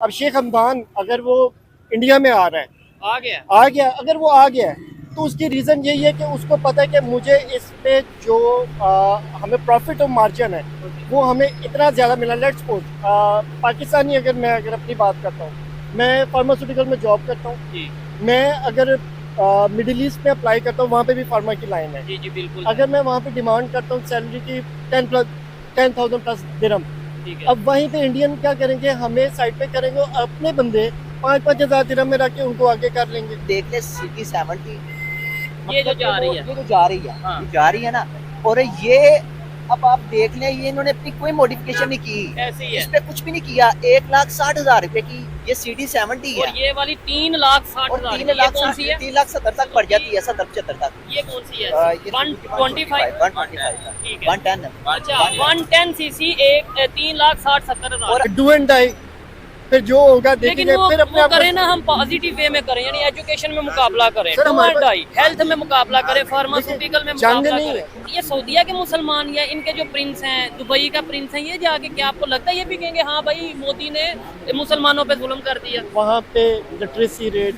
अब शेख हमदान अगर वो इंडिया में आ रहा है, आ गया अगर वो आ गया है तो उसकी रीज़न यही है कि उसको पता है कि मुझे इस पे जो हमें प्रॉफिट और मार्जिन है वो हमें इतना ज़्यादा मिला। लेट्स सपोज पाकिस्तानी अगर अपनी बात करता हूँ, मैं फार्मास्यूटिकल में जॉब करता हूँ। जी मैं अगर मिडिल ईस्ट में अप्लाई करता हूँ, वहाँ पे भी फार्मा की लाइन है। जी जी बिल्कुल अगर मैं वहाँ पे डिमांड करता हूँ सैलरी की 10,000 प्लस दिरहम, ठीक है। अब वहीं पे इंडियन क्या करेंगे, हमें साइड पे करेंगे और अपने बंदे 5-5 हज़ार दिरहम में रख के उनको आगे कर लेंगे। देख ले सिटी 70 ये जो जा रही है ये जो जा रही है हाँ। ये जा रही है ना। और ये अब आप देख लें, ये इन्होंने अपनी कोई मॉडिफिकेशन नहीं की, ऐसे ही है। इस पे कुछ भी नहीं किया। 1,60,000 रुपए की ये CD 70 है और ये वाली 3,60,000 और ये कौन सी है? 3,70,000 तक पड़ जाती है, 70-75 तक। ये कौन सी है? ये 125 125 ठीक है। 110 अच्छा 110 सीसी एक 3,60,70,000 और डू एंड डाई, फिर जो होगा लेकिन देखेंगे। वो, फिर अपने वो आप करें ना, हम पॉजिटिव वे में करें, यानी एजुकेशन में मुकाबला करें, सर, हमारे पास- हेल्थ में मुकाबला करें, फार्मास्यूटिकल में जंग मुकाबला नहीं करें। ये सऊदीया के मुसलमान या इनके जो प्रिंस हैं, दुबई का प्रिंस है, ये जाके क्या आपको लगता है ये भी कहेंगे हाँ भाई मोदी ने मुसलमानों पे जुल्म कर दिया? वहाँ पे लिटरेसी रेट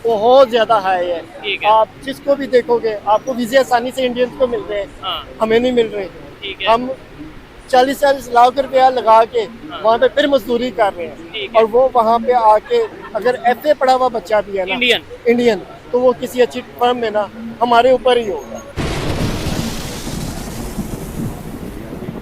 बहुत ज़्यादा हाई है। ठीक है। आप जिसको भी देखोगे आपको वीज़े आसानी से इंडियंस को मिल रहे हैं, हाँ हमें नहीं मिल रहे। ठीक है। हम 40-40 लाख रुपया लगा के वहाँ पे फिर मजदूरी कर रहे ठीक हैं, है। और वो वहाँ पे आके अगर FA पढ़ा हुआ बच्चा भी है ना इंडियन, तो वो किसी अच्छी फर्म में ना हमारे ऊपर ही होगा।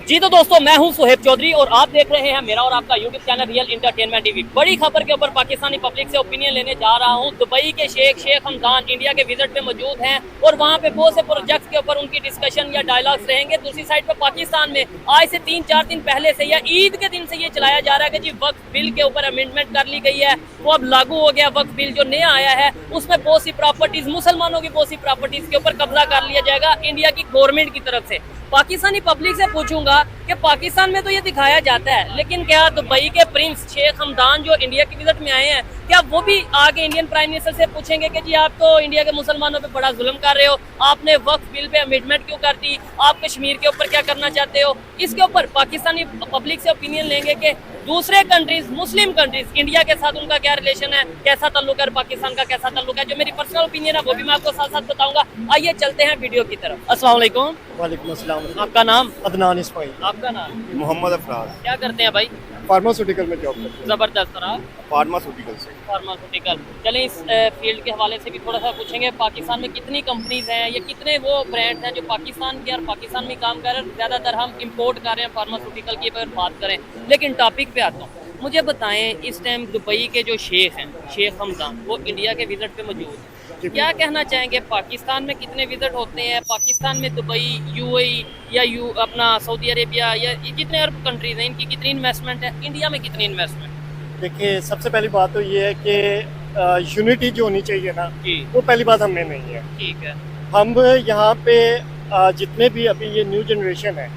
जी तो दोस्तों, मैं हूं सुहेब चौधरी और आप देख रहे हैं मेरा और आपका YouTube channel real entertainment TV. बड़ी खबर के ऊपर पाकिस्तानी पब्लिक से ओपिनियन लेने जा रहा हूं। दुबई के शेख हमदान इंडिया के विजिट पे मौजूद हैं और वहां पे बहुत से प्रोजेक्ट्स के ऊपर उनकी डिस्कशन या डायलॉग्स रहेंगे। दूसरी साइड पे पाकिस्तान में आज से 3-4 दिन पहले से या ईद के दिन से ये चलाया जा रहा है कि जी वक्फ बिल के ऊपर अमेंडमेंट कर ली गई है, वो अब लागू हो गया। वक्फ बिल जो नया आया है उसमें बहुत सी प्रॉपर्टीज, मुसलमानों की बहुत सी प्रॉपर्टीज के ऊपर कब्जा कर लिया जाएगा इंडिया की गवर्नमेंट की तरफ से। पाकिस्तानी पब्लिक से पूछूंगा कि पाकिस्तान में तो ये दिखाया जाता है, लेकिन क्या दुबई के प्रिंस शेख हमदान जो इंडिया की विजिट में आए हैं, क्या वो भी आगे इंडियन प्राइम मिनिस्टर से पूछेंगे कि जी आप तो इंडिया के मुसलमानों पे बड़ा जुल्म कर रहे हो, आपने वक्फ बिल पे अमेंडमेंट क्यों कर दी, आप कश्मीर के ऊपर क्या करना चाहते हो? इसके ऊपर पाकिस्तानी पब्लिक से ओपिनियन लेंगे कि दूसरे कंट्रीज, मुस्लिम कंट्रीज, इंडिया के साथ उनका क्या रिलेशन है, कैसा ताल्लुक है, पाकिस्तान का कैसा ताल्लुक है। जो मेरी पर्सनल ओपिनियन है वो भी मैं आपको साथ साथ बताऊंगा। आइए चलते हैं वीडियो की तरफ। अस्सलाम वालेकुम। वालेकुम अस्सलाम। आपका नाम? अदनान इस्माइल। आपका नाम? मोहम्मद अफराज, क्या करते हैं भाई? फार्मास्यूटिकल में जॉब करते हैं। जबरदस्त। और आप? फार्मास्यूटिकल से। फार्मास्यूटिकल। चलें इस फील्ड के हवाले से भी थोड़ा सा पूछेंगे। पाकिस्तान में कितनी कंपनीज हैं या कितने वो ब्रांड्स हैं जो पाकिस्तान के और पाकिस्तान में काम कर रहे हैं? ज़्यादातर हम इंपोर्ट कर रहे हैं फार्मास्यूटिकल की अगर बात करें। लेकिन टॉपिक पे आता हूँ, मुझे बताएं इस टाइम दुबई के जो शेख हैं, शेख हमदान, वो इंडिया के विजिट पे मौजूद हैं। क्या कहना चाहेंगे, पाकिस्तान में कितने विजिट होते हैं? पाकिस्तान में दुबई, UAE या अपना सऊदी अरेबिया या जितने अरब कंट्रीज हैं, इनकी कितनी इन्वेस्टमेंट है? इंडिया में कितनी इन्वेस्टमेंट? देखिए, सबसे पहली बात तो ये है कि यूनिटी जो होनी चाहिए ना, जी वो पहली बात हमें नहीं है। ठीक है। हम यहाँ पे जितने भी अभी ये न्यू जनरेशन है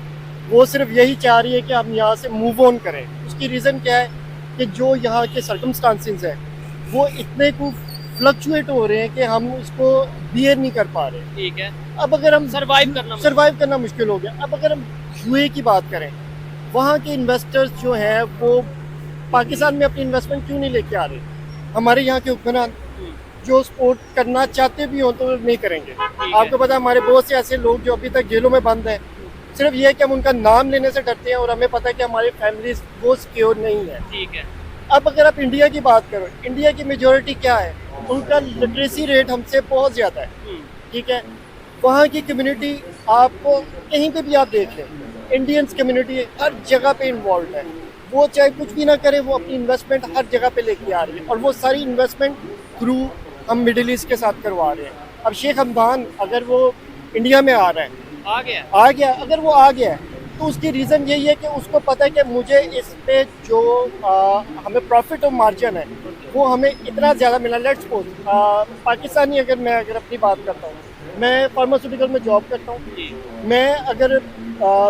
वो सिर्फ यही चाह रही है कि हम यहाँ से मूव ऑन करें। उसकी रीज़न क्या है कि जो यहाँ के सर्कमस्टांसेस हैं वो इतने को फ्लक्चुएट हो रहे हैं कि हम उसको बियर नहीं कर पा रहे। ठीक है। अब अगर हम सर्वाइव करना मुश्किल हो गया। अब अगर हम यूए की बात करें, वहाँ के इन्वेस्टर्स जो हैं वो पाकिस्तान में अपनी इन्वेस्टमेंट क्यों नहीं लेके आ रहे? हमारे यहाँ के हुक्मरान जो सपोर्ट करना चाहते भी हों तो नहीं करेंगे। आपको पता है हमारे बहुत से ऐसे लोग जो अभी तक जेलों में बंद हैं, सिर्फ ये है कि हम उनका नाम लेने से डरते हैं और हमें पता है कि हमारी फैमिलीज वो सिक्योर नहीं है। ठीक है। अब अगर आप इंडिया की बात करो, इंडिया की मेजॉरिटी क्या है, उनका लिटरेसी रेट हमसे बहुत ज़्यादा है। ठीक है, वहाँ की कम्युनिटी आपको कहीं पे भी आप देख लें, इंडियंस कम्युनिटी हर जगह पे इन्वॉल्व है। वो चाहे कुछ भी ना करे, वो अपनी इन्वेस्टमेंट हर जगह पे लेके आ रही है और वो सारी इन्वेस्टमेंट थ्रू हम मिडिल ईस्ट के साथ करवा रहे हैं। अब शेख हमदान अगर वो इंडिया में आ रहा है, आ गया, अगर वो आ गया है तो उसकी रीज़न यही है कि उसको पता है कि मुझे इस पे जो हमें प्रॉफिट और मार्जिन है वो हमें इतना ज़्यादा मिला। लेट्स सपोज पाकिस्तानी अगर अपनी बात करता हूँ, मैं फार्मास्यूटिकल में जॉब करता हूँ। मैं अगर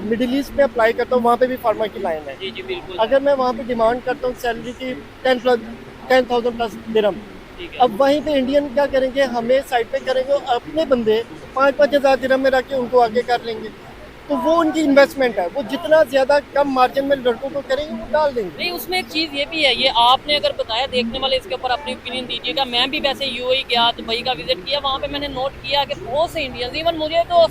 मिडिल ईस्ट में अप्लाई करता हूँ, वहाँ पे भी फार्मा की लाइन है। जी जी बिल्कुल। अगर मैं वहाँ पे डिमांड करता हूँ सैलरी की 10,000 प्लस दिरहम, ठीक है। अब वहीं पे इंडियन क्या करेंगे, हमें साइड पे करेंगे और अपने बंदे 5-5 हज़ार दिरहम में रख के उनको आगे कर लेंगे। तो वो उनकी इन्वेस्टमेंट है, वो जितना ज्यादा कम मार्जिन में लड़कों को करेंगे वो डाल देंगे। नहीं, उसमें एक चीज़ ये भी है, ये आपने अगर बताया, देखने वाले इसके ऊपर अपनी ओपिनियन दीजिएगा। मैं भी वैसे यूएई गया, दुबई का विजिट किया, वहाँ पे मैंने नोट किया कि बहुत से इंडियंस, इवन मुझे तो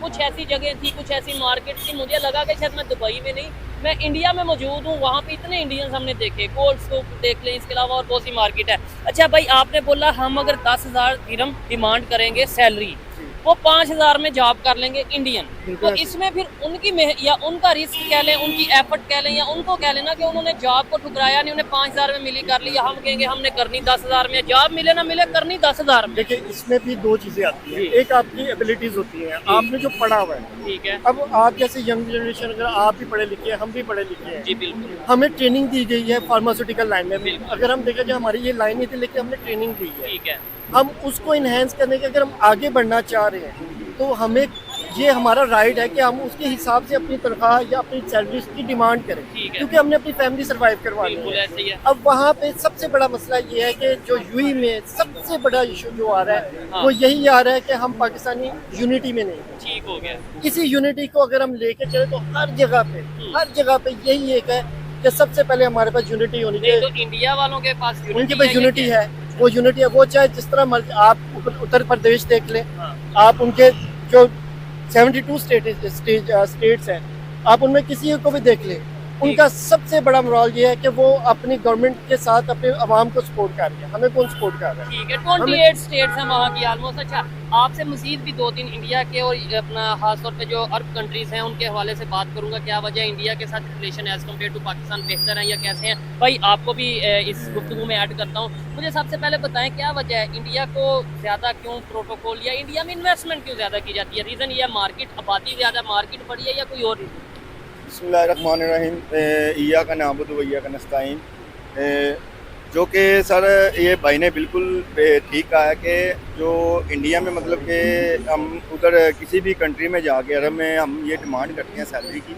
कुछ ऐसी जगह थी, कुछ ऐसी मार्केट थी, मुझे लगा कि शायद मैं दुबई में नहीं, मैं इंडिया में मौजूद हूँ। वहाँ पे इतने इंडियंस हमने देखे, कोल्ड स्टोर देख लें, इसके अलावा और बहुत सी मार्केट है। अच्छा भाई, आपने बोला हम अगर 10,000 दिरहम डिमांड करेंगे सैलरी, वो 5,000 में जॉब कर लेंगे इंडियन, तो इसमें फिर उनकी या उनका रिस्क कह लें, उनकी एफर्ट कह लें, या उनको कह लेना कि उन्होंने जॉब को ठुकराया नहीं, उन्हें 5,000 में मिली कर ली, हम कहेंगे हमने करनी 10,000 में, जॉब मिले ना मिले करनी 10,000 में। देखिए, इसमें भी दो चीजें आती हैं। एक आपकी एबिलिटीज होती हैं, आपने जो पढ़ा हुआ है, ठीक है। अब आप जैसे यंग जनरेशन, अगर आप भी पढ़े लिखे हैं, हम भी पढ़े लिखे हैं, जी बिल्कुल, हमें ट्रेनिंग दी गई है फार्मास्यूटिकल लाइन में। बिल्कुल। अगर हम देखें जो हमारी ये लाइन नहीं थी, लेकिन हमने ट्रेनिंग दी है, ठीक है। हम उसको इन्हेंस करने के, अगर हम आगे बढ़ना चाह रहे हैं, तो हमें ये हमारा राइट है कि हम उसके हिसाब से अपनी तनख्वाह या अपनी सैलरी की डिमांड करें, ठीक है। क्योंकि हमने अपनी फैमिली सर्वाइव करवानी बिल्कुल है। ऐसे ही है। अब वहाँ पे सबसे बड़ा मसला ये है कि जो यूएई में सबसे बड़ा इशू जो आ रहा है, हाँ। वो यही आ रहा है कि हम पाकिस्तानी यूनिटी में नहीं हैं। ठीक हो गया। इसी यूनिटी को अगर हम लेके चले तो हर जगह पे यही एक है कि सबसे पहले हमारे पास यूनिटी होनी नहीं, चाहिए। तो इंडिया वालों के पास उनके पास यूनिटी है, वो यूनिटी है, वो चाहे जिस तरह मर्जी, आप उत्तर प्रदेश देख लें, हाँ। आप उनके जो 72 स्टेट्स हैं, आप उनमें किसी को भी देख लें, उनका सबसे बड़ा मोरल ये है कि वो अपनी गवर्नमेंट के साथ अपने अवाम को सपोर्ट कर रही है। हमें कौन सपोर्ट कर रहा है? ठीक है, 28 स्टेट्स हैं वहाँ की ऑलमोस्ट। अच्छा, आपसे मजीद भी 2-3 इंडिया के और अपना खासतौर पे जो अरब कंट्रीज हैं उनके हवाले से बात करूँगा। क्या वजह है इंडिया के साथ relation as compare to Pakistan बेहतर है या कैसे हैं? भाई आपको भी इस गुफ्तगू में ऐड करता हूँ। मुझे सबसे पहले बताएं, क्या वजह है इंडिया को ज़्यादा क्यों प्रोटोकॉल या इंडिया में इन्वेस्टमेंट क्यों ज़्यादा की जाती है? रीज़न ये मार्केट, आबादी ज़्यादा, मार्केट बड़ी है, या कोई और रीज़न? बिस्मिल्लाहिर्रहमानिर्रहीम। इय्या का नाबुदु व इय्या का नस्ताईन। जो कि सर ये भाई ने बिल्कुल ठीक कहा है कि जो इंडिया में मतलब कि हम उधर किसी भी कंट्री में जाके अरब में हम ये डिमांड करते हैं सैलरी की,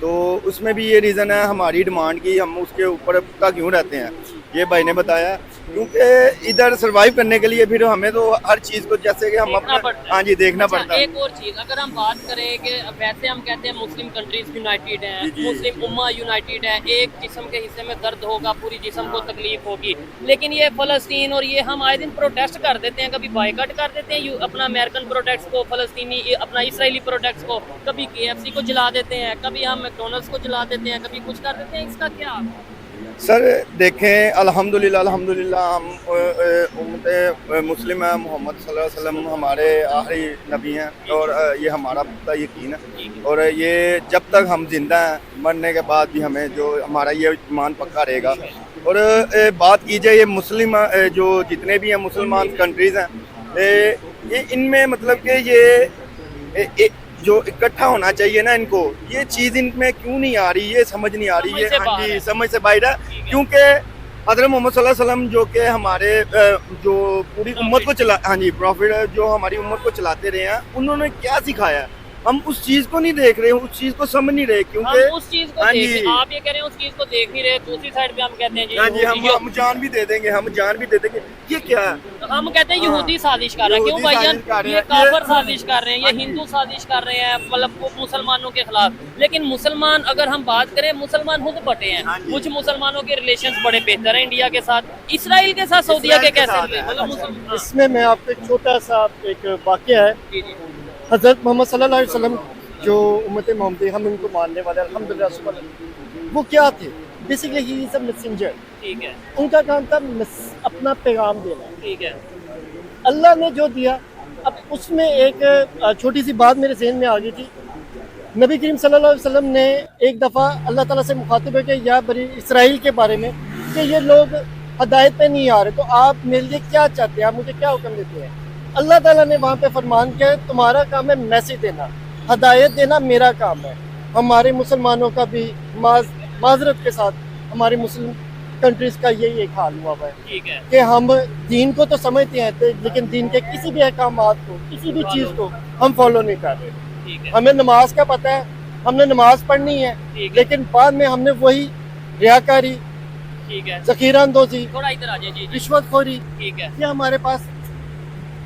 तो उसमें भी ये रीज़न है हमारी डिमांड की, हम उसके ऊपर पुख्ता क्यों रहते हैं, ये भाई ने बताया। क्योंकि इधर सर्वाइव करने के लिए फिर हमें तो हर चीज़ को जैसे कि हम अपना, हाँ जी, देखना पड़ता है। एक और चीज़, अगर हम बात करें कि वैसे हम कहते हैं मुस्लिम कंट्रीज यूनाइटेड हैं, मुस्लिम उम्मा यूनाइटेड है, एक जिस्म के हिस्से में दर्द होगा, पूरी जिस्म को तकलीफ होगी, लेकिन ये फ़लस्तीन और ये हम आए दिन प्रोटेस्ट कर देते हैं, कभी बायकॉट कर देते हैं अपना अमेरिकन प्रोडक्ट्स को, फ़लस्तीनी अपना इसराइली प्रोडक्ट्स को, कभी KFC को जला देते हैं, कभी हम मैकडॉनल्ड्स को जला देते हैं, कभी कुछ कर देते हैं, इसका क्या? सर देखें, अल्हम्दुलिल्लाह हम उम्मत मुस्लिम है, मोहम्मद सल्लल्लाहु अलैहि वसल्लम हमारे आखिरी नबी हैं, और ये हमारा पुख्ता यकीन है। और ये जब तक हम जिंदा हैं, मरने के बाद भी हमें जो हमारा ये ईमान पक्का रहेगा। और बात की जाए ये मुस्लिम जो जितने भी हैं मुसलमान कंट्रीज़ हैं, ये इनमें मतलब कि ये जो इकट्ठा होना चाहिए ना, इनको ये चीज़ इनमें क्यों नहीं आ रही, ये समझ नहीं आ रही है। हाँ जी, समझ से बाहर है, क्योंकि हज़रत मोहम्मद सल्लल्लाहु अलैहि वसल्लम जो कि हमारे जो पूरी उम्मत को चला, हाँ जी, प्रॉफिट जो हमारी उम्मत को चलाते रहे हैं, उन्होंने क्या सिखाया, हम उस चीज़ को नहीं देख रहे, उस चीज़ को समझ नहीं रहे। क्योंकि हम उस चीज़ को हाँ देख, जी, आप ये कह रहे हैं उस चीज़ को देख नहीं रहे, दूसरी साइड पे हम कहते हैं जी, हाँ जी, हम जान भी दे देंगे, हम जान भी दे देंगे, ये क्या है? हम कहते हैं यहूदी साजिश कर रहे हैं। क्यों भाईजान? ये काफर साजिश कर रहे हैं, ये हिंदू साजिश कर रहे हैं, मतलब मुसलमानों के खिलाफ। लेकिन मुसलमान, अगर हम बात करें, मुसलमान खुद बटे हैं, कुछ मुसलमानों के रिलेशंस बड़े बेहतर हैं इंडिया के साथ, इसराइल के साथ, सऊदीया के कैसे, मतलब इसमें मैं आपको एक छोटा सा एक वाक़या है। हज़रत मोहम्मद सल्लल्लाहु अलैहि वसल्लम जो उम्मत मोहम्मदी, हम इनको मानने वाले अल्हम्दुलिल्लाह, वो क्या थे? Basically he is a messenger. ठीक है, उनका काम था अपना पैगाम देना। ठीक है, अल्लाह ने जो दिया, अब उसमें एक छोटी सी बात मेरे ज़हन में आ गई थी। नबी करीम सल्लल्लाहु अलैहि वसल्लम ने एक दफ़ा अल्लाह ताला से मुखातिब है कि या बनी इसराइल के बारे में कि ये लोग हदायत पे नहीं आ रहे, तो आप मेरे लिए क्या चाहते हैं, आप मुझे क्या हुक्म देते हैं? अल्लाह ताला ने वहाँ पे फरमान किया, तुम्हारा काम है मैसेज देना, हदायत देना मेरा काम है। हमारे मुसलमानों का भी माजरत के साथ हमारे मुस्लिम कंट्रीज का यही एक हाल हुआ है। ठीक है, कि हम दीन को तो समझते हैं, लेकिन दीन के किसी भी अहकामात को, किसी भी चीज़ को हम फॉलो नहीं कर रहे। ठीक है, हमें नमाज का पता है, हमने नमाज पढ़नी है, लेकिन बाद में हमने वही रियाकारी, ठीक है, ज़ख़ीरा अंदोज़ी, थोड़ा इधर आ जाइए जी, रिश्वतखोरी, ठीक है, ये हमारे पास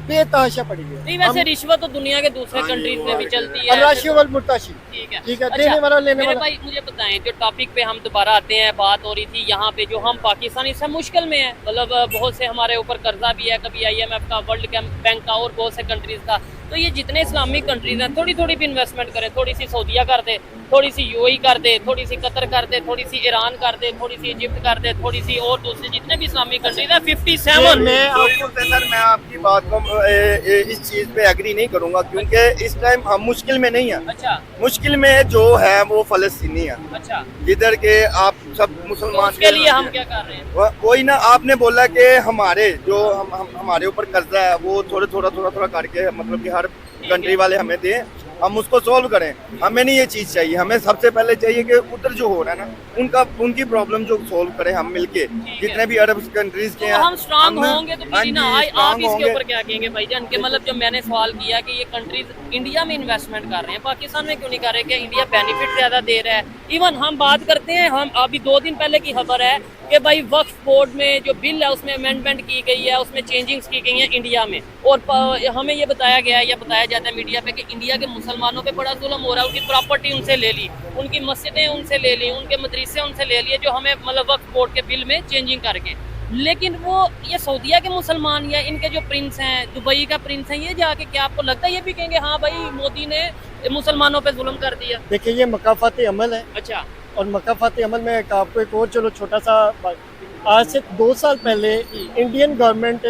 बेतहाशा पड़ी है। नहीं वैसे हम- रिश्वत तो दुनिया के दूसरे हाँ, कंट्रीज ये में भी वो चलती है। अर्राशी वल मुर्ताशी। ठीक है ठीक है, देने वाला लेने मेरे वाला। भाई मुझे बताएं, जो टॉपिक पे हम दोबारा आते हैं, बात हो रही थी यहाँ पे जो हम पाकिस्तानी सब मुश्किल में है, मतलब बहुत से हमारे ऊपर कर्जा भी है, कभी IMF का, वर्ल्ड बैंक का और बहुत से कंट्रीज का। तो ये जितने इस्लामिक कंट्रीज हैं थोड़ी थोड़ी भी इन्वेस्टमेंट करें, थोड़ी सी सऊदीया कर दे, थोड़ी सी UAE कर दे, थोड़ी सी कतर कर दे, थोड़ी सी ईरान कर दे, थोड़ी सी इजिप्ट कर दे, थोड़ी सी और दूसरे जितने भी इस्लामिक कंट्रीज हैं 57। सर मैं आपकी बात को इस चीज पे एग्री नहीं करूंगा, क्योंकि इस टाइम हम मुश्किल में नहीं है। अच्छा मुश्किल में जो है वो फलस्तीनी है, अच्छा, जिधर के आप सब तो मुसलमान उसके लिए हम क्या कर रहे हैं? कोई ना, आपने बोला कि हमारे जो हमारे ऊपर कर्जा है वो थोड़ा करके मतलब कि हर कंट्री वाले हमें दें, हम उसको सॉल्व करें। हमें नहीं ये चीज़ चाहिए, हमें सबसे पहले चाहिए कि उधर जो हो रहा है ना उनकी प्रॉब्लम जो सॉल्व करें हम मिलके, जितने भी अरब कंट्रीज के तो हैं। हम स्ट्रांग होंगे तो हाँ फिर जी, ना आप strong इसके होंगे। ऊपर क्या कहेंगे भाईजान? के मतलब जो मैंने सवाल किया कि ये कंट्रीज इंडिया में इन्वेस्टमेंट कर रहे हैं, पाकिस्तान में क्यों नहीं कर रहे? क्या इंडिया बेनिफिट ज्यादा दे रहा है? इवन हम बात करते हैं, हम अभी 2 दिन पहले की खबर है कि भाई वक्फ बोर्ड में जो बिल है उसमें अमेंडमेंट की गई है, उसमें चेंजिंग्स की गई हैं इंडिया में, और हमें ये बताया गया है या बताया जाता है मीडिया पे कि इंडिया के मुसलमानों पे बड़ा जुल्म हो रहा है, उनकी प्रॉपर्टी उनसे ले ली, उनकी मस्जिदें उनसे ले ली, उनके मदरसे उनसे ले लिए, जो हमें मतलब वक्फ बोर्ड के बिल में चेंजिंग करके। लेकिन वो ये सऊदीया के मुसलमान या इनके जो प्रिंस हैं, दुबई का प्रिंस है, ये जाके क्या आपको लगता है ये भी कहेंगे हाँ भाई मोदी ने मुसलमानों पे जुल्म कर दिया? देखिए ये मकाफात अमल है, अच्छा और मकाफात अमल में आपको एक और चलो छोटा सा आज से 2 साल पहले इंडियन गवर्नमेंट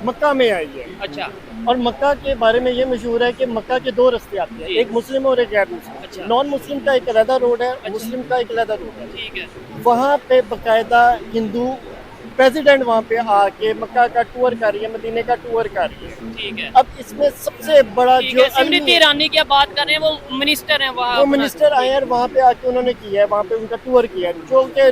मक्का में आई है, अच्छा और मक्का के बारे में ये मशहूर है कि मक्का के 2 रास्ते आते हैं, जी। एक मुस्लिम और एक गैर मुस्लिम। अच्छा। नॉन मुस्लिम का एक अलग रोड है, मुस्लिम का एक अलग रोड है। ठीक है, वहाँ पे बकायदा हिंदू प्रेसिडेंट वहाँ पे आके मक्का का टूर कर रही है, मदीने का टूर कर रही है। ठीक है, अब इसमें सबसे बड़ा ठीक जो है। स्मृति ईरानी की आप बात कर रहे हैं, वो मिनिस्टर हैं वहाँ, वो मिनिस्टर आए और वहाँ पे आके उन्होंने किया है, वहाँ पे उनका टूर किया है, जो कि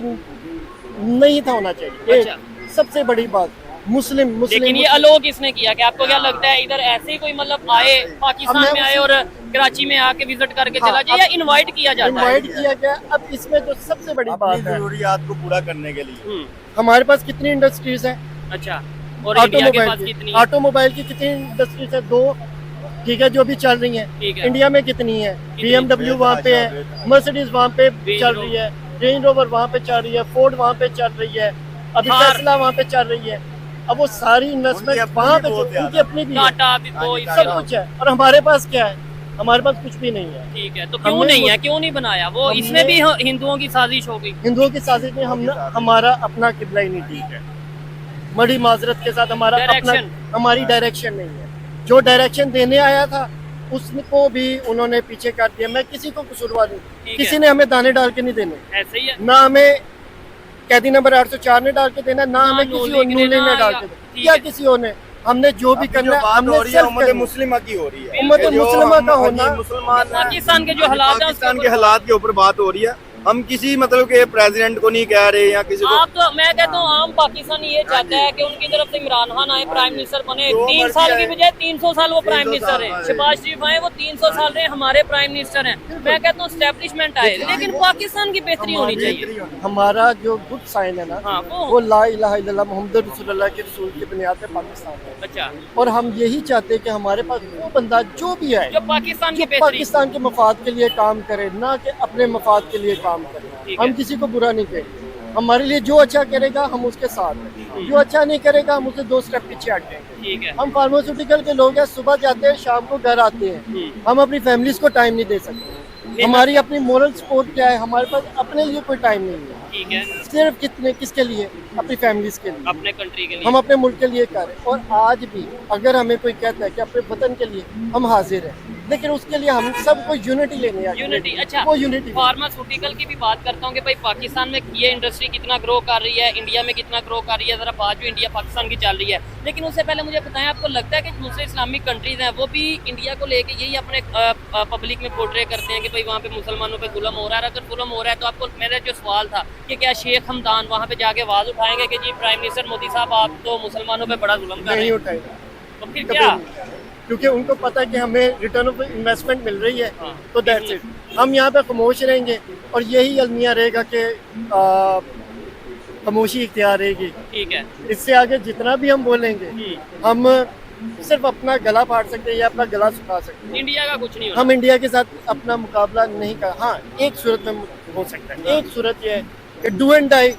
नहीं था होना चाहिए। अच्छा। एक सबसे बड़ी बात मुस्लिम लेकिन ये अलोक इसने किया कि आपको क्या लगता है इधर ऐसे ही कोई मतलब आए पाकिस्तान अब में मैं आए और कराची में आके विजिट करके हाँ, चला जाए, या इनवाइट किया जाता है? इनवाइट किया गया। अब इसमें जो सबसे बड़ी अपनी बात है, जरूरियात को पूरा करने के लिए हमारे पास कितनी इंडस्ट्रीज हैं? अच्छा, और इंडिया के पास ऑटोमोबाइल कितनी की, है? ऑटोमोबाइल की कितनी इंडस्ट्रीज है? 2, ठीक है, जो भी चल रही हैं। ठीक है, इंडिया में कितनी है? BMW वहाँ पे है, मर्सिडीज वहाँ पे चल रही है, रेंज रोवर वहाँ पे चल रही है, फोर्ड वहाँ पे चल रही है, अभी थार। टेस्ला वहाँ पे चल रही है। अब वो सारी इन्वेस्टमेंट उनकी वहाँ अपनी पे भी बहुत उनकी ज्यादा। अपनी भी है, टाटा भी तो हाँ, इस सब तरह। कुछ है, और हमारे पास क्या है? हमारे पास कुछ भी नहीं है। ठीक है, तो क्यों हमने नहीं वो- है, क्यों नहीं बनाया वो? हमने- इसमें भी हिंदुओं की साजिश हो गई। हिंदुओं की साजिश में हमारा अपना किबला ही नहीं ठीक है, बड़ी माजरत के साथ हमारा अपना, Direction। हमारी डायरेक्शन नहीं है। जो डायरेक्शन देने आया था उसको भी उन्होंने पीछे कर दिया। मैं किसी को कसूरवार नहीं, ठीक किसी है, ने हमें दाने डाल के नहीं देने, ऐसे ही है। ना हमें कैदी नंबर 804 ने डाल के देना, ना ना हमें किसी नून और लीग नून लीग ने ने डाल ना- के ठीक देना, या है। किसी और ने। हमने जो भी अभी करना जो है बात हमने हो रही है self उम्मत करनी है। मुस्लिमा की हो रही है। उम्मत कि जो मुस्लिमा हम- का होना- मुसलमान हैं, पाकिस्तान के जो हालात हैं उसके पाकिस्तान ऊपर- के हालात के ऊपर बात हो रही है। हम किसी मतलब के प्रेसिडेंट को नहीं कह रहे या किसी को। आप तो, मैं कहता हूँ आम पाकिस्तानी ये चाहता है कि उनकी तरफ से इमरान खान आए, प्राइम मिनिस्टर बने, जो 3 मर्जी साल की आए। बजाय 300 साल वो प्राइम 300 मिनिस्टर साल हैं। आए। शहबाज शरीफ आए, वो 300 साल रहे, हमारे प्राइम मिनिस्टर हैं। मैं कहता हूँ स्टैब्लिशमेंट आए, लेकिन पाकिस्तान की बेहतरी होनी चाहिए। हमारा जो गुड साइन है ना, हाँ, वो ला इलाहा इल्लल्लाह मोहम्मद रसूलुल्लाह के रसूल की बुनियाद पे पाकिस्तान है। अच्छा, और हम यही चाहते हैं कि हमारे पास वो बंदा जो भी आए, जो पाकिस्तान की जो बेहतरी। पाकिस्तान के मफाद के लिए काम करे, ना कि अपने मफाद के लिए काम करे। ठीक हम है। किसी को बुरा नहीं कहेंगे, हमारे लिए जो अच्छा करेगा हम उसके साथ हैं, जो अच्छा नहीं करेगा हम उससे 2 स्टेप पीछे हटेंगे। ठीक है, हम फार्मास्यूटिकल के लोग हैं, सुबह जाते हैं शाम को घर आते हैं, हम अपनी फैमिलीज को टाइम नहीं दे सकते। हमारी अपनी मोरल सपोर्ट क्या है? हमारे पास अपने लिए कोई टाइम नहीं है, ठीक है, सिर्फ किसके लिए? अपनी फैमिलीज के लिए। अपने कंट्री के लिए। हम अपने मुल्क के लिए करें, और आज भी अगर हमें कोई कहता है कि अपने वतन के लिए हम हाजिर हैं, लेकिन उसके लिए हम सबको यूनिटी लेने आए। यूनिटी। अच्छा, वो यूनिटी फार्मास्यूटिकल की भी बात करता हूँ कि भाई पाकिस्तान में ये इंडस्ट्री कितना ग्रो कर रही है, इंडिया में कितना ग्रो कर रही है, ज़रा बात जो इंडिया पाकिस्तान की चल रही है। लेकिन उससे पहले मुझे बताएं, आपको लगता है कि दूसरे इस्लामिक कंट्रीज हैं वो भी इंडिया को लेके यही अपने पब्लिक में पोर्ट्रे करते हैं कि भाई वहाँ पे मुसलमानों पे जुल्म हो रहा है? अगर जुल्म हो रहा है तो आपको, मेरा जो सवाल था कि क्या शेख हमदान वहाँ पे जाके आवाज़ उठाएंगे कि जी प्राइम मिनिस्टर मोदी साहब आप तो मुसलमानों पे बड़ा जुल्म कर रहे नहीं हैं? उठाएगा, तो फिर कभी क्या? नहीं। क्योंकि उनको पता है कि हमें रिटर्न ऑफ इन्वेस्टमेंट मिल रही है, हाँ। तो दैट्स इट। हम यहाँ पे खामोश रहेंगे और यही अलमिया रहेगा कि खामोशी इख्तियार रहेगी। ठीक है, इससे आगे जितना भी हम बोलेंगे, हम सिर्फ अपना गला फाड़ सकते हैं या अपना गला सुखा सकते हैं। इंडिया का कुछ नहीं होना। हम इंडिया के साथ अपना मुकाबला नहीं कर, हाँ एक सूरत में हो सकता है, एक सूरत ये है कि डू एंड डाई,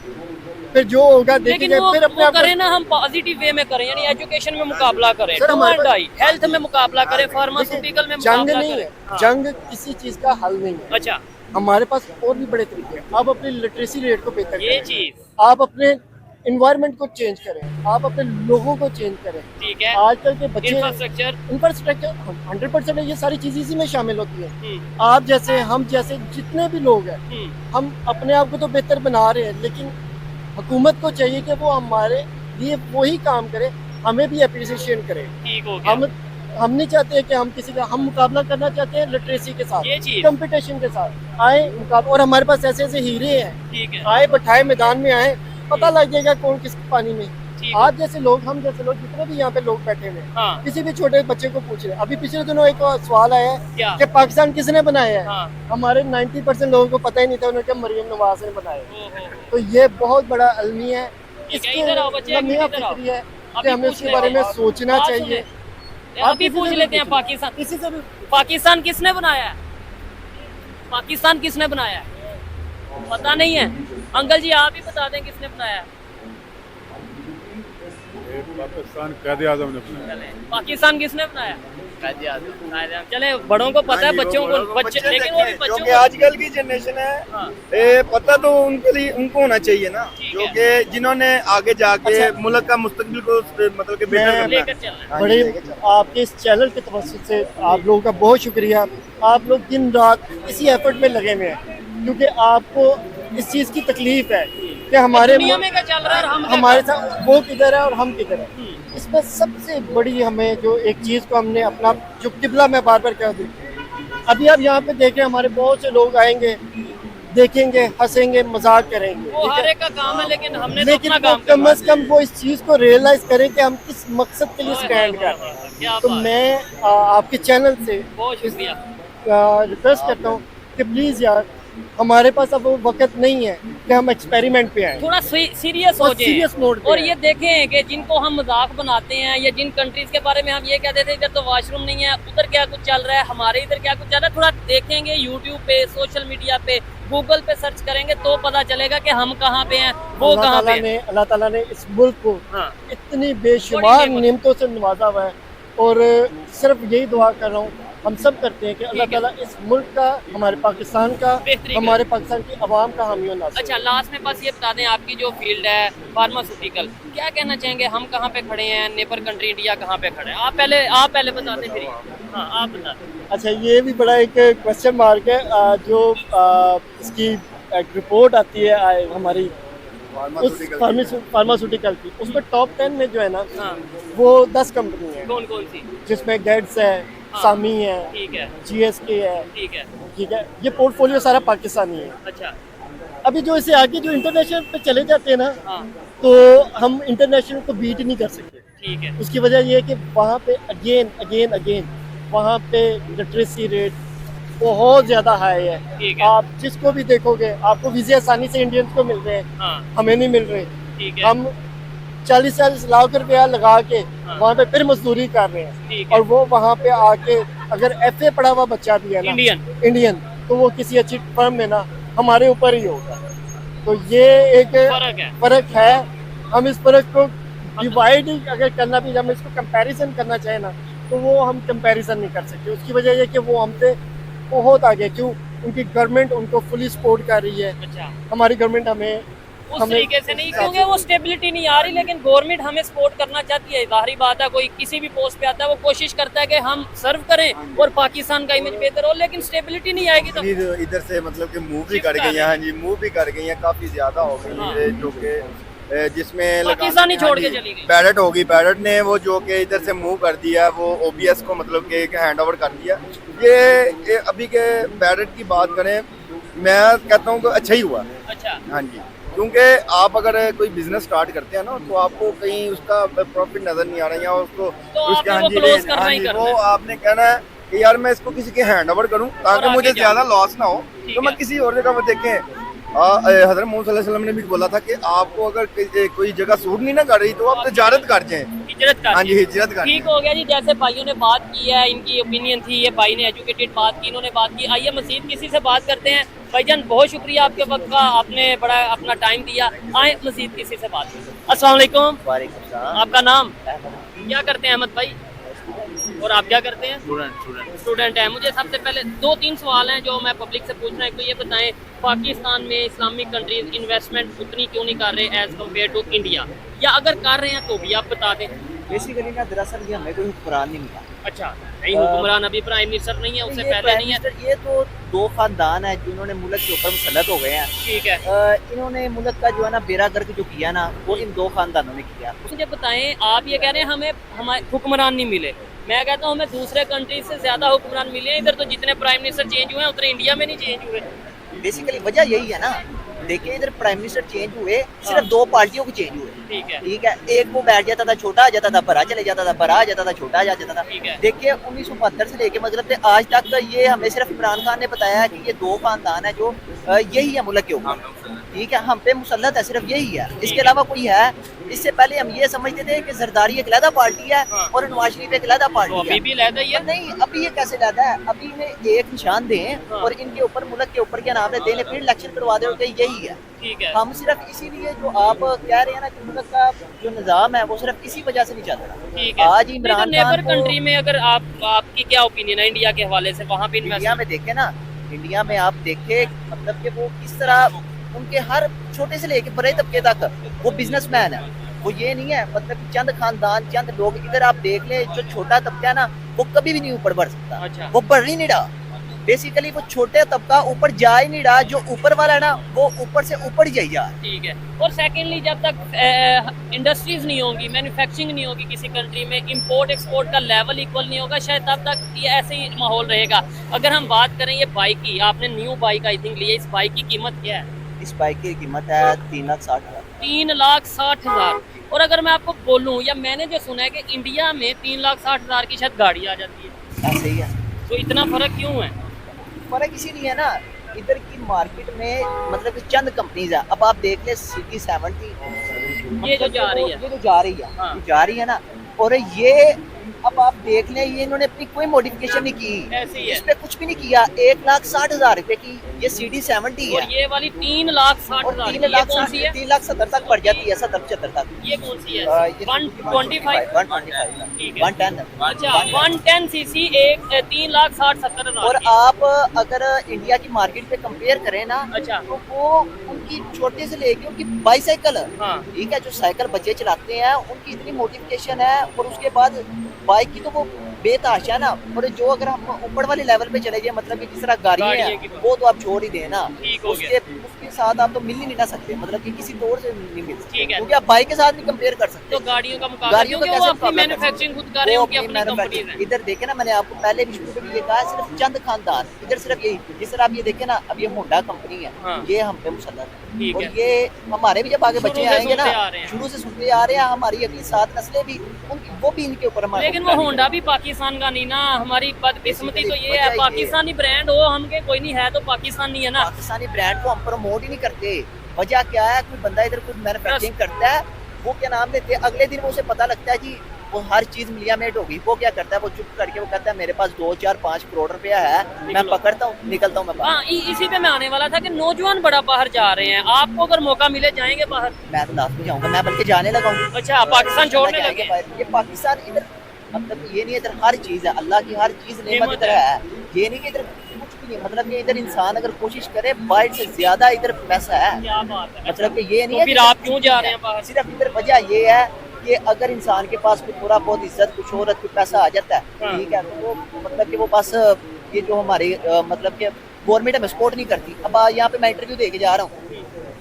फिर जो होगा लेकिन देखेंगे, वो, फिर अपने वो आप को- करें ना, हम पॉजिटिव वे में करें, यानी एजुकेशन में मुकाबला करें, सर, हमारे पास- हेल्थ में मुकाबला करें, फार्मास्यूटिकल में जंग मुकाबला नहीं करें। है, हाँ। जंग किसी चीज का हल नहीं है। अच्छा, हमारे पास और भी बड़े तरीके हैं। आप अपनी लिटरेसी रेट को बेहतर ये करें, चीज आप अपने इन्वायरमेंट को चेंज करें, आप अपने लोगों को चेंज करें। ठीक है। आजकल के बच्चे इंफ्रास्ट्रक्चर, इंफ्रास्ट्रक्चर 100% है, ये सारी चीज़ इसी में शामिल होती है। आप जैसे, हम जैसे जितने भी लोग हैं, हम अपने आप को तो बेहतर बना रहे हैं, लेकिन हुकूमत को चाहिए कि वो हमारे लिए वही काम करे, हमें भी अप्रिसिएशन करे। ठीक हो गया। हम नहीं चाहते कि हम किसी का, हम मुकाबला करना चाहते हैं लिटरेसी के साथ, ये चीज। कंपटीशन के साथ आए मुकाबला। और हमारे पास ऐसे ऐसे हीरे हैं, ठीक है, आए बैठाए मैदान में आए, पता लग जाएगा कौन किस पानी में। ठीक है। आप जैसे लोग, हम जैसे लोग, जितने भी यहाँ पे लोग बैठे हुए हैं, हाँ, किसी भी छोटे बच्चे को पूछ रहे हैं। अभी पिछले दिनों एक सवाल आया है क्या? कि पाकिस्तान किसने बनाया है। हाँ, हमारे 90% लोगों को पता ही नहीं था, उन्होंने कहा मरियम नवाज ने बनाया है। ओहो, तो ये बहुत बड़ा अलमी है, ठीक है, इसके इधर आओ बच्चे, लम्हा इधर आओ। फिक्री है कि अभी हमें पूछ इसके रहे बारे में हैं। सोचना बात चाहिए। सुने। अभी किसी पूछ से भी लेते हैं, पूछो। पाकिस्तान, किसी से भी पाकिस्तान किसने बनाया है? पाकिस्तान किसने बनाया है? पता नहीं है? अंकल जी आप ही बता दें किसने बनाया है? पाकिस्तान कायदे आजम ने बनाया। चले, पाकिस्तान किसने बनाया? कायदे आज़म। चले, बड़ों को पता है, बच्चों को बच्चे, लेकिन वो भी जो बच्चों कि को। आजकल की जनरेशन है, हाँ, ये पता तो उनके लिए उनको होना चाहिए ना, ठीक जो है। कि जिन्होंने आगे जाके अच्छा। मुल्क का मुस्तकबिल को मतलब कि बेहतर मैं करना लेकर है। चल रहे हैं। हाँ जी, बड़े लेके चलो। आपके इस चैनल के तवज्जुह से आप लोगों का बहुत शुक्रिया। आप लोग दिन रात इसी एफर्ट में लगे हुए हैं, क्योंकि आपको इस चीज़ की तकलीफ है कि हमारे दुनिया में क्या चल रहा है और हम क्या हमारे कर रहे साथ वो किधर है और हम किधर है। हैं? इसमें सबसे बड़ी हमें जो एक चीज़ को हमने अपना जो किबला मैं बार बार कह दूँ, अभी आप यहाँ पे देखें, हमारे बहुत से लोग आएंगे, देखेंगे, हंसेंगे, मजाक करेंगे, वो ठीक हर है? एक का काम है, लेकिन हमने तो लेकिन अपना वो काम कम करना अज कम वो इस चीज़ को रियलाइज करें कि हम किस मकसद के लिए है। स्टैंड कर रहे हैं। क्या तो बात, मैं आपके चैनल से बहुत शुक्रिया। रिक्वेस्ट करता हूँ कि प्लीज़ यार, हमारे पास अब वो वक्त नहीं है कि हम एक्सपेरिमेंट पे आए। थोड़ा सीरियस हो और serious जाए mode पे और है। ये देखें कि जिनको हम मजाक बनाते हैं या जिन कंट्रीज के बारे में हम ये कहते थे इधर तो वॉशरूम नहीं है, उधर क्या कुछ चल रहा है, हमारे इधर क्या कुछ चल रहा है, थोड़ा देखेंगे यूट्यूब पे, सोशल मीडिया पे, गूगल पे सर्च करेंगे तो पता चलेगा कि हम कहाँ पे हैं, वो कहाँ पे हैं। अल्लाह ताला ने इस मुल्क को हाँ, इतनी बेशुमार नेमत। नियमतों से नवाजा हुआ है, और सिर्फ यही दुआ कर रहा हूँ, हम सब करते हैं कि अल्लाह ठीक है। ताला इस मुल्क का, हमारे पाकिस्तान का, बेहतरी हमारे पाकिस्तान की आवाम का हामी और नासिर। अच्छा, लास्ट में बस ये बता दें, आपकी जो फील्ड है फार्मास्यूटिकल, क्या कहना चाहेंगे, हम कहाँ पे खड़े हैं, नेबर कंट्री इंडिया कहाँ पे खड़े हैं? आप पहले बता दें फिर। हाँ, आप बता दें। अच्छा, ये भी बड़ा एक क्वेश्चन मार्क है। जो इसकी एक रिपोर्ट आती है हमारी उस फार्मास्यूटिकल की, उसमें टॉप 10 में जो है ना, हाँ, वो 10 कंपनी है, कौन कौन सी? जिसमें गेट्स है, हाँ। सामी है, ठीक है, GSK है, ठीक है। ठीक है। ये पोर्टफोलियो सारा पाकिस्तानी है। अच्छा, अभी जो इसे आगे जो इंटरनेशनल पे चले जाते हैं ना, हाँ, तो हम इंटरनेशनल को बीट नहीं कर सकते। ठीक है। उसकी वजह ये है कि वहाँ पे अगेन वहाँ पे लिटरेसी रेट बहुत ज़्यादा हाई है। ठीक है। आप जिसको भी देखोगे, आपको वीज़े आसानी से इंडियंस को मिल रहे हैं, हाँ, हमें नहीं मिल रहे। ठीक है। हम 40 लाख रुपया लगा के हाँ। वहाँ पे फिर मजदूरी कर रहे हैं, ठीक है। और वो वहाँ पे आके अगर FA पढ़ा हुआ बच्चा भी है ना, इंडियन, तो वो किसी अच्छी फर्म में ना हमारे ऊपर ही होगा। तो ये एक फर्क है। हम इस फर्क को डिवाइड अगर करना भी, हम इसको कंपैरिजन करना चाहे ना, तो वो हम कंपैरिजन नहीं कर सकते। उसकी वजह ये कि वो हमसे बहुत आगे, क्यों? उनकी गवर्नमेंट उनको फुली सपोर्ट कर रही है। अच्छा, हमारी गवर्नमेंट हमें उस तरीके से नहीं, क्योंकि वो स्टेबिलिटी नहीं आ रही, लेकिन गवर्नमेंट हमें सपोर्ट करना चाहती है। जाहिर बात है, कोई किसी भी पोस्ट पे आता है वो कोशिश करता है कि हम सर्व करें और पाकिस्तान का इमेज बेहतर हो, लेकिन स्टेबिलिटी नहीं आएगी तो इधर से मतलब कि मूव भी शिफ्ट कर कर गई रहे हैं। हैं। हाँ जी, मूव भी कर गई हैं, काफ़ी ज़्यादा हो गई हाँ। है, जो कि जिसमें पाकिस्तान ही छोड़ के चली गई। बैरट होगी, बैरट ने वो जो कि इधर से मूव कर दिया, वो OBS को मतलब कि हैंड ओवर कर दिया। ये अभी के बैरट की बात करें, मैं कहता हूँ कि अच्छा ही हुआ। अच्छा, हाँ जी, क्योंकि आप अगर कोई बिजनेस स्टार्ट करते हैं ना, तो आपको कहीं उसका प्रॉफिट नजर नहीं आ रहा है, या उसको तो उसके आपने वो close करना ही करना वो है। आपने कहना है कि यार मैं इसको किसी के हैंड ओवर करूं, ताकि आगे मुझे जाओ। ज्यादा लॉस ना हो, ठीक तो मैं है। किसी और जगह पर देखें हज़रत मोहम्मद सल्लल्लाहु अलैहि वसल्लम ने भी बोला था कि आपको अगर कोई जगह सूट नहीं ना कर रही तो आप तिजारत कर जाएं। हिजरत कर हाँ जी, हिजरत कर ठीक हो गया जी। जैसे भाइयों ने बात की है, इनकी ओपिनियन थी, ये भाई ने एजुकेटेड बात की, इन्होंने बात की। आइए मजीद किसी से बात करते हैं। भाईजान बहुत शुक्रिया आपके वक्त का, आपने बड़ा अपना टाइम दिया। आए मजीद किसी से बात करते हैं। अस्सलाम वालेकुम। वालेकुम सलाम। आपका नाम क्या करते हैं अहमद भाई, और आप क्या करते हैं? स्टूडेंट है। मुझे सबसे पहले 2-3 सवाल हैं जो मैं पब्लिक से पूछ रहा हूँ। तो ये बताएं, पाकिस्तान में इस्लामिक कंट्रीज इन्वेस्टमेंट उतनी क्यों नहीं कर रहे एज कम्पेयर टू इंडिया, या अगर कर रहे हैं तो भी आप बता दें। बेसिकली ना दरअसल ये हमें कोई हुक्मरान नहीं मिला। अच्छा, नहीं हुक्मरान अभी प्राइम मिनिस्टर नहीं है, उससे पहले नहीं है। ये तो दो खानदान है जिन्होंने मुल्क के ऊपर मुसल्लत हो गए हैं। ठीक है। इन्होंने मुल्क का जो है ना बेड़ा गर्क जो किया ना, वो इन दो खानदानों ने किया। मुझे बताएं, आप ये कह रहे हैं हमें हमारे हुक्मरान नहीं मिले, मैं कहता हूँ हमें दूसरे कंट्री से ज्यादा हुक्मरान मिले हैं। इधर तो जितने प्राइम मिनिस्टर चेंज हुए हैं उतने इंडिया में नहीं चेंज हुए। बेसिकली वजह यही है ना, देखिए इधर प्राइम मिनिस्टर चेंज हुए, सिर्फ दो पार्टियों को चेंज हुए। ठीक है। ठीक है, एक वो बैठ जाता था, छोटा आ जाता था, बड़ा चले जाता था, बड़ा आ जाता था, छोटा आ जाता था। ठीक है। देखिए 1972 से लेके मतलब आज तक ये हमें सिर्फ इमरान खान ने बताया कि ये दो खानदान है जो यही है मुल्क के ऊपर। ठीक है, हम पे मुसल्लत है, सिर्फ यही है, इसके अलावा कोई है। इससे पहले हम ये समझते थे कि जरदारी एक अलहदा पार्टी है और नवाज शरीफ एक अलहदा पार्टी तो है। अभी भी लहदा ही है। नहीं, अभी ये कैसे लहदा है? अभी इन्हें एक निशान दें और इनके ऊपर मुल्क के ऊपर क्या नाम है देने, फिर इलेक्शन करवा दे, यही है। ठीक है। हम सिर्फ इसीलिए जो आप कह रहे हैं ना कि मुल्क का जो निज़ाम है वो सिर्फ इसी वजह से नहीं चल रहा। ठीक है। आज तो इमरान नेबर खान को कंट्री में अगर आपकी क्या ओपिनियन है इंडिया के हवाले से, वहाँ पे इंडिया में देखे ना, इंडिया में आप देखे मतलब कि वो किस तरह उनके हर छोटे से लेके बड़े तबके तक वो बिजनेसमैन है। वो ये नहीं है मतलब कि चंद खानदान चंद लोग। इधर आप देख ले, जो छोटा तबका है ना वो कभी भी नहीं ऊपर बढ़ सकता। अच्छा। वो बढ़ ही नहीं रहा। बेसिकली वो छोटे तबका ऊपर जा ही नहीं रहा, जो ऊपर वाला है ना वो ऊपर से ऊपर ही जा। ठीक है। और सेकेंडली, जब तक इंडस्ट्रीज नहीं होंगी, मैन्युफैक्चरिंग नहीं होगी किसी कंट्री में, इंपोर्ट एक्सपोर्ट का लेवल इक्वल नहीं होगा, शायद तब तक ये ऐसे ही माहौल रहेगा। अगर हम बात करें ये बाइक की, आपने न्यू बाइक आई थिंक ली है, इस बाइक की कीमत क्या है? इस बाइक की कीमत है 3,60,000। 3,60,000। और अगर मैं आपको बोलूँ, या मैंने जो सुना है कि इंडिया में 3,60,000 की शायद गाड़ी आ जाती है, ऐसे ही है। तो इतना फर्क क्यों है? फर्क इसीलिए है ना, इधर की मार्केट में मतलब कि चंद कंपनीज है। अब आप देख ले सिटी 70 ये जो जा रही है, ये जो जा रही है, हाँ। ये जा रही है ना, और ये अब आप देख लें ये इन्होंने अपनी कोई मॉडिफिकेशन नहीं की, ऐसे ही है। इस पे कुछ भी नहीं किया। 1,60,000 रुपए की ये CD 70 है, और ये वाली और 3,60,000 ये कौन सी है? 3,70,000 तक बढ़ जाती है, 70-75 तक। ये कौन सी है? ये 125? 125 ठीक है। 110। अच्छा, 110 सीसी, एक 3,60,70,000 और आप अगर इंडिया की मार्केट पे कंपेयर करें ना, अच्छा। तो वो उनकी छोटे से लेके उनकी बाईसाइकिल, हाँ। ठीक है, जो साइकिल बच्चे चलाते हैं उनकी इतनी मोडिफिकेशन है, और उसके बाद बाइक की तो वो बेताशा है ना। और जो अगर हम ऊपर वाले लेवल पे चले जाए, मतलब कि जिस तरह गाड़ी है वो तो आप छोड़ ही दें ना, ठीक हो गया। उसके साथ आप तो मिल ही नहीं ना सकते, मतलब कि किसी तौर से नहीं मिल सकते, ठीक है। क्योंकि आप बाइक के साथ नहीं कंपेयर कर सकते। तो गाड़ियों का मुकाबला, गाड़ियों का क्योंकि वो कैसे अपनी मुकाबला कर मैन्युफैक्चरिंग सकते? खुद कर रहे हैं, वो उनकी अपनी कंपनीज हैं। इधर देखे ना, मैंने आपको पहले भी शुरू में ये कहा, सिर्फ चंद खानदान इधर सिर्फ यही। जिस तरह आप ये देखे ना, अब ये होंडा कंपनी है, हाँ। ये हम पे मुसल्लत है, ठीक और है। ये हमारे भी जब आगे बच्चे शुरू से आएंगे ना, सुनते आ रहे हैं। शुरू से सुनते आ रहे हैं, हमारी अगली 7 नस्लें भी उनकी वो भी इनके ऊपर हमारे। लेकिन वो होंडा भी पाकिस्तान का नहीं ना। हमारी बदकिस्मती तो ये है, पाकिस्तानी ब्रांड हो, हम के कोई नहीं है तो पाकिस्तान नहीं है ना। पाकिस्तानी ब्रांड को हम प्रमोट ही नहीं करते। वजह क्या है? कोई बंदा इधर कुछ मैन्युफैक्चरिंग करता है, वो क्या नाम लेते हैं, अगले दिन वो उसे पता लगता है जी वो हर चीज मिलिया मेट होगी, वो क्या करता है, वो चुप करके वो कहता है मेरे पास 2, 4, 5 करोड़ रुपया है, मैं पकड़ता हूँ, निकलता हूँ मैं बाहर। हाँ, इसी पे मैं आने वाला था कि नौजवान बड़ा बाहर जा रहे हैं। आपको अगर मौका मिले जाएंगे बाहर? मैं तो लास्ट में जाऊंगा, मैं बल्कि जाने लगा हूँ। अच्छा, पाकिस्तान छोड़ने लगे? ये पाकिस्तान इधर मतलब ये नहीं, इधर हर चीज है, अल्लाह की हर चीज नेमत इधर है। ये नहीं कि इधर कुछ भी नहीं, मतलब कि इधर इंसान अगर कोशिश करे बाहर से ज्यादा इधर पैसा है। क्या बात है। मतलब कि ये नहीं तो है फिर कि आप क्यों जा रहे हैं बाहर? सिर्फ इधर वजह ये है कि अगर इंसान के पास कुछ थोड़ा बहुत इज्जत, कुछ शोहरत, कुछ पैसा आ जाता है, हाँ। ठीक है, तो वो मतलब कि वो बस ये जो हमारे मतलब कि गवर्नमेंट हमें सपोर्ट नहीं करती। अब यहाँ पे मैं इंटरव्यू दे के जा रहा हूँ,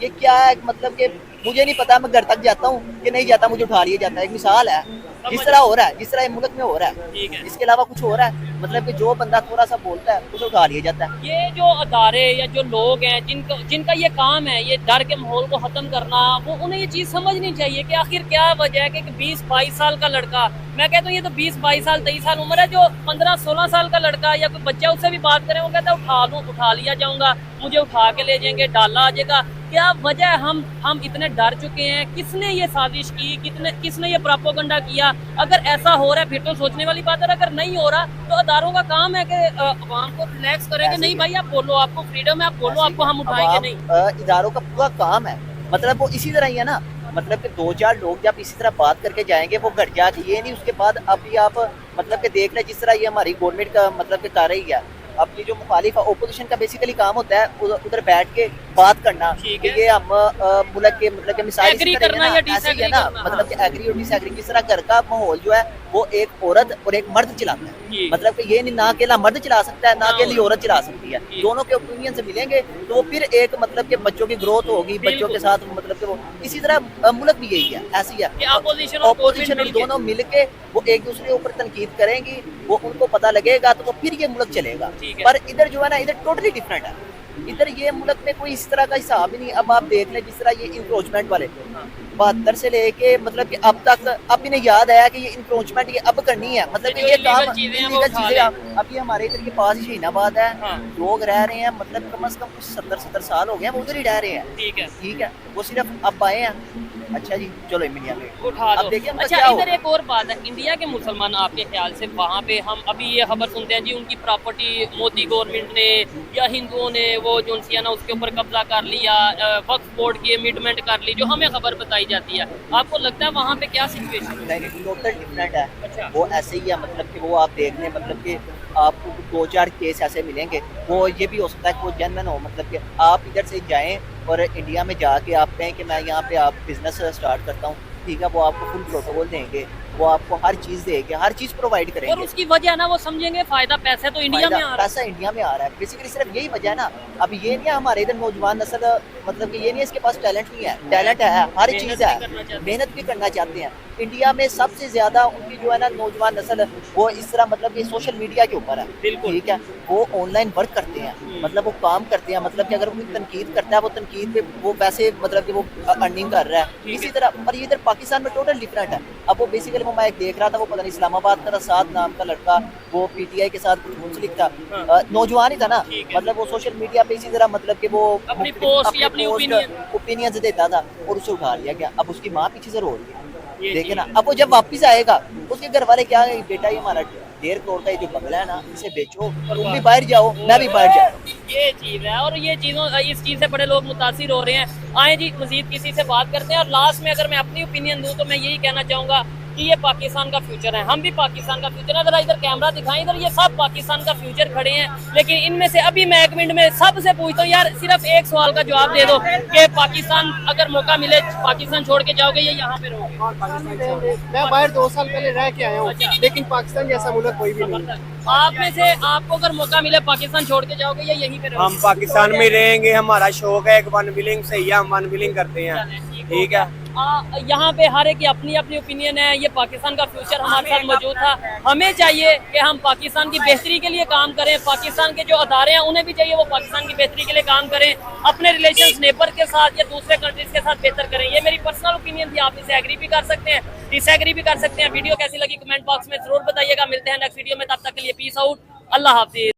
ये क्या है मतलब कि मुझे नहीं पता मैं घर तक जाता हूँ कि नहीं जाता, मुझे उठा लिया जाता है। एक मिसाल है, जिस तरह हो रहा है, जिस तरह ये मुल्क में हो रहा है, ठीक है। इसके अलावा कुछ हो रहा है? मतलब कि जो बंदा थोड़ा सा बोलता है उसे उठा लिया जाता है। ये जो अदारे या जो लोग हैं जिनका ये काम है ये डर के माहौल को ख़त्म करना, वो उन्हें ये चीज़ समझनी चाहिए कि आखिर क्या वजह है कि 20-22 साल का लड़का, मैं कहता हूँ ये तो 20-22 साल 23 साल उम्र है, जो 15-16 साल का लड़का या कोई बच्चा उससे भी बात करें वो कहता है उठा लिया जाऊँगा, मुझे उठा के ले जाएंगे, डाला आ जाएगा। क्या वजह है हम इतने डर चुके हैं? किसने ये साजिश की, किसने ये प्रोपेगेंडा किया? अगर ऐसा हो रहा है फिर तो सोचने वाली बात है, अगर नहीं हो रहा तो अदारों का काम है कि अवाम को रिलैक्स करेंगे, नहीं भाई आप बोलो, आपको फ्रीडम है, आप बोलो, आपको हम उठाएंगे नहीं। इदारों का पूरा काम है, मतलब वो इसी तरह ही है ना, मतलब कि 2-4 लोग जब इसी तरह बात करके जाएंगे वो घट जाके, ये नहीं उसके बाद अभी आप मतलब कि देख रहे जिस तरह ये हमारी गवर्नमेंट का मतलब कि कर रही है, अपनी जो मुखालिफ ओपोजिशन का बेसिकली काम होता है उधर बैठ के बात करना कि ये हम मुल्क के मतलब कि मिसाल एग्री करना या डिसएग्री है ना, करना, मतलब कि एग्री और डिसएग्री किस तरह घर का माहौल जो है वो एक औरत और एक मर्द चलाता है, मतलब कि ये नहीं ना अकेला मर्द चला सकता है ना अकेली औरत चला सकती है, दोनों के ओपिनियन से मिलेंगे तो वो फिर एक मतलब कि बच्चों की ग्रोथ होगी, बच्चों के साथ मतलब कि वो इसी तरह मुल्क भी यही है, ऐसी है अपोजिशन और दोनों मिल के वो एक दूसरे के ऊपर तनकीद करेंगी, वो उनको पता लगेगा तो वो फिर ये मुल्क चलेगा। पर इधर जो है ना, इधर टोटली डिफरेंट है, इधर ये मुल्क में कोई इस तरह का हिसाब ही नहीं। अब आप देख लें जिस तरह ये इंक्रोचमेंट वाले 72 से लेके मतलब कि अब तक, अब इन्हें याद आया कि ये इंक्रोचमेंट ये अब करनी है, मतलब कि ये काम इलीगल चीजें अब ये हमारे इधर के पास ही शहीनाबाद है, लोग रह रहे हैं मतलब कम से कम कुछ 70 साल हो गए हैं वो उधर ही रह रहे हैं, ठीक है, वो सिर्फ अब आए हैं। अच्छा जी चलो इंडिया में उठा दो। देखिए अच्छा इधर एक और बात है, इंडिया के मुसलमान आपके ख्याल से वहाँ पे हम अभी ये खबर सुनते हैं जी उनकी प्रॉपर्टी मोदी गवर्नमेंट ने या हिंदुओं ने वो जो ना उसके ऊपर कब्जा कर लिया, वक्फ बोर्ड की अमेंडमेंट कर ली, जो हमें खबर बताई जाती है, आपको लगता है वहाँ पे क्या सिचुएशन है? नहीं टोटल डिफरेंट है। अच्छा। वो ऐसे ही है, मतलब कि वो आप देख लें, मतलब कि आपको 2-4 केस ऐसे मिलेंगे, वो ये भी हो सकता है कि वो जेन्युइन हो, मतलब कि आप इधर से जाएं और इंडिया में जाके आप कहें कि मैं यहाँ पे आप बिजनेस स्टार्ट करता हूँ, ठीक है, वो आपको फुल प्रोटोकॉल देंगे, वो आपको हर चीज़ देंगे, हर चीज़ प्रोवाइड करेंगे। और उसकी वजह ना वो समझेंगे फायदा पैसा तो इंडिया में आ रहा है, पैसा इंडिया में आ रहा है, बेसिकली सिर्फ यही वजह है ना। अब ये नहीं है हमारे इधर नौजवान नस्ल, मतलब कि ये नहीं है इसके पास टैलेंट नहीं है, टैलेंट है, हर चीज़ है, मेहनत भी करना चाहते हैं। इंडिया में सबसे ज्यादा उनकी जो है ना नौजवान नस्ल वो इस तरह मतलब कि सोशल मीडिया के ऊपर है, ठीक है, वो ऑनलाइन वर्क करते हैं, मतलब वो काम करते हैं, मतलब कि अगर कोई तनकीद करता है वो तनकीद पे वो पैसे मतलब कि वो अर्निंग कर रहा है इसी तरह। पर ये इधर पाकिस्तान में टोटल डिफरेंट है। अब वो बेसिकली वो मैं एक देख रहा था, वो पता नहीं इस्लामाबाद का साथ नाम का लड़का, वो पीटीआई के साथ कुछ मुंसलिक था, नौजवान ही था ना, मतलब वो सोशल मीडिया पे इसी तरह मतलब कि वो अपनी पोस्ट अपनी ओपिनियन देता था और उसे उठा लिया गया। अब उसकी माँ पीछे से रो रही है, देखे ना, अब वो जब वापस आएगा उसके घर वाले क्या है, बेटा ये हमारा 1.5 करोड़ का ये जो बंगला है ना इसे बेचो, तुम भी बाहर जाओ मैं भी बाहर जाऊँ, ये चीज है। और ये इस चीज से बड़े लोग मुतासिर हो रहे हैं। आए जी मजीद किसी से बात करते हैं, और लास्ट में अगर मैं अपनी ओपिनियन दूं तो मैं यही कहना चाहूंगा कि ये पाकिस्तान का फ्यूचर है, हम भी पाकिस्तान का फ्यूचर है। जरा इधर कैमरा दिखाएं, इधर ये सब पाकिस्तान का फ्यूचर खड़े हैं, लेकिन इनमें से अभी मैं 1 मिनट में सबसे पूछता हूँ यार, सिर्फ एक सवाल का जवाब दे दो कि पाकिस्तान अगर मौका मिले पाकिस्तान छोड़ के जाओगे या यहाँ पे रहोगे? मैं बाहर 2 साल पहले रह के आया हूँ, लेकिन पाकिस्तान जैसा मुल्क कोई भी नहीं। आप में से आपको अगर मौका मिले पाकिस्तान छोड़ के जाओगे या यहीं पे रहोगे? हम पाकिस्तान में रहेंगे, हमारा शौक है, एक वन विलिंग सही है, हम वन विलिंग करते हैं, ठीक है। यहाँ पे हर एक की अपनी अपनी ओपिनियन है, ये पाकिस्तान का फ्यूचर हमारे साथ मौजूद था। हमें चाहिए कि हम पाकिस्तान की बेहतरी के लिए काम करें, पाकिस्तान के जो अदारे हैं उन्हें भी चाहिए वो पाकिस्तान की बेहतरी के लिए काम करें, अपने रिलेशंस नेबर के साथ या दूसरे कंट्रीज के साथ बेहतर करें। ये मेरी पर्सनल ओपिनियन थी, आप इसे एग्री भी कर सकते हैं, डिसएग्री भी कर सकते हैं। वीडियो कैसी लगी कमेंट बॉक्स में जरूर बताइएगा। मिलते हैं नेक्स्ट वीडियो में, तब तक के लिए पीस आउट, अल्लाह हाफिज।